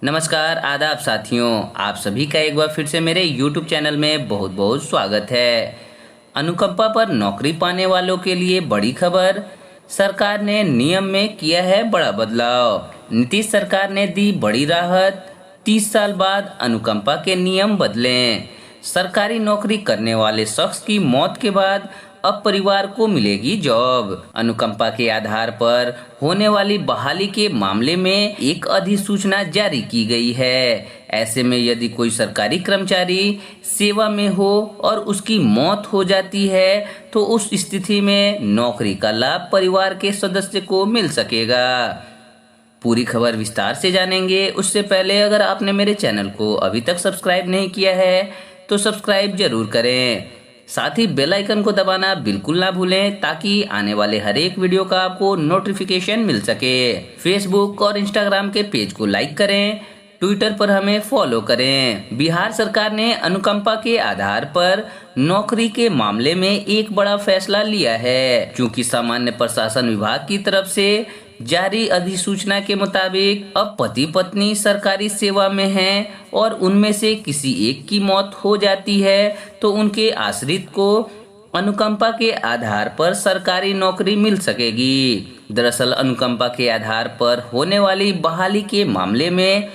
नमस्कार, आदाब साथियों। आप सभी का एक बार फिर से मेरे YouTube चैनल में बहुत बहुत स्वागत है। अनुकंपा पर नौकरी पाने वालों के लिए बड़ी खबर। सरकार ने नियम में किया है बड़ा बदलाव। नीतीश सरकार ने दी बड़ी राहत। 30 साल बाद अनुकंपा के नियम बदलें। सरकारी नौकरी करने वाले शख्स की मौत के बाद अब परिवार को मिलेगी जॉब। अनुकंपा के आधार पर होने वाली बहाली के मामले में एक अधिसूचना जारी की गई है। ऐसे में यदि कोई सरकारी कर्मचारी सेवा में हो और उसकी मौत हो जाती है तो उस स्थिति में नौकरी का लाभ परिवार के सदस्य को मिल सकेगा। पूरी खबर विस्तार से जानेंगे। उससे पहले अगर आपने मेरे चैनल को अभी तक सब्सक्राइब नहीं किया है तो सब्सक्राइब जरूर करें। साथ ही बेल आइकन को दबाना बिल्कुल ना भूलें ताकि आने वाले हर एक वीडियो का आपको नोटिफिकेशन मिल सके। फेसबुक और इंस्टाग्राम के पेज को लाइक करें, ट्विटर पर हमें फॉलो करें। बिहार सरकार ने अनुकंपा के आधार पर नौकरी के मामले में एक बड़ा फैसला लिया है। क्योंकि सामान्य प्रशासन विभाग की तरफ से जारी अधिसूचना के मुताबिक अब पति पत्नी सरकारी सेवा में हैं और उनमें से किसी एक की मौत हो जाती है तो उनके आश्रित को अनुकंपा के आधार पर सरकारी नौकरी मिल सकेगी। दरअसल अनुकंपा के आधार पर होने वाली बहाली के मामले में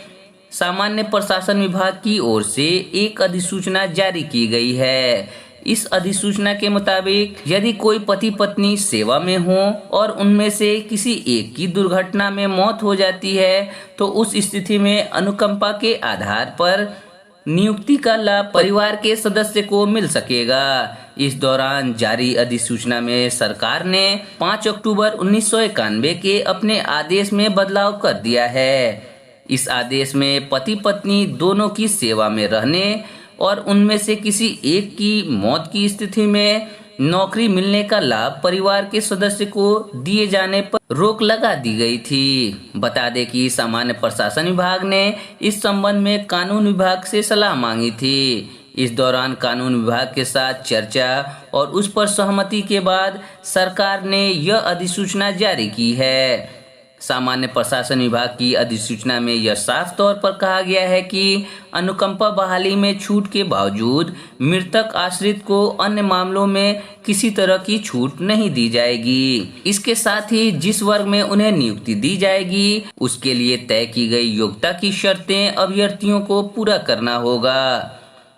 सामान्य प्रशासन विभाग की ओर से एक अधिसूचना जारी की गई है। इस अधिसूचना के मुताबिक यदि कोई पति पत्नी सेवा में हो और उनमें से किसी एक की दुर्घटना में मौत हो जाती है तो उस स्थिति में अनुकंपा के आधार पर नियुक्ति का लाभ परिवार के सदस्य को मिल सकेगा। इस दौरान जारी अधिसूचना में सरकार ने 5 अक्टूबर 1991 के अपने आदेश में बदलाव कर दिया है। इस आदेश में पति पत्नी दोनों की सेवा में रहने और उनमें से किसी एक की मौत की स्थिति में नौकरी मिलने का लाभ परिवार के सदस्य को दिए जाने पर रोक लगा दी गई थी। बता दें कि सामान्य प्रशासन विभाग ने इस संबंध में कानून विभाग से सलाह मांगी थी। इस दौरान कानून विभाग के साथ चर्चा और उस पर सहमति के बाद सरकार ने यह अधिसूचना जारी की है। सामान्य प्रशासन विभाग की अधिसूचना में यह साफ तौर पर कहा गया है कि अनुकंपा बहाली में छूट के बावजूद मृतक आश्रित को अन्य मामलों में किसी तरह की छूट नहीं दी जाएगी। इसके साथ ही जिस वर्ग में उन्हें नियुक्ति दी जाएगी उसके लिए तय की गई योग्यता की शर्तें अभ्यर्थियों को पूरा करना होगा।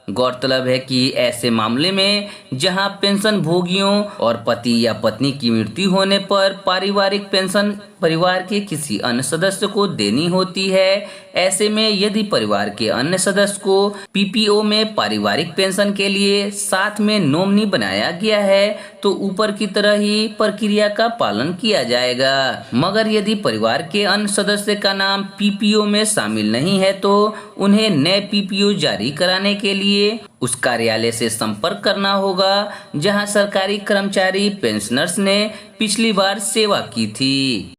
गौरतलब है कि ऐसे मामले में जहां पेंशन भोगियों और पति या पत्नी की मृत्यु होने पर पारिवारिक पेंशन परिवार के किसी अन्य सदस्य को देनी होती है, ऐसे में यदि परिवार के अन्य सदस्य को पीपीओ में पारिवारिक पेंशन के लिए साथ में नॉमिनी बनाया गया है तो ऊपर की तरह ही प्रक्रिया का पालन किया जाएगा। मगर यदि परिवार के अन्य सदस्य का नाम पीपीओ में शामिल नहीं है तो उन्हें नए पीपीओ जारी कराने के लिए उस कार्यालय से संपर्क करना होगा जहां सरकारी कर्मचारी पेंशनर्स ने पिछली बार सेवा की थी।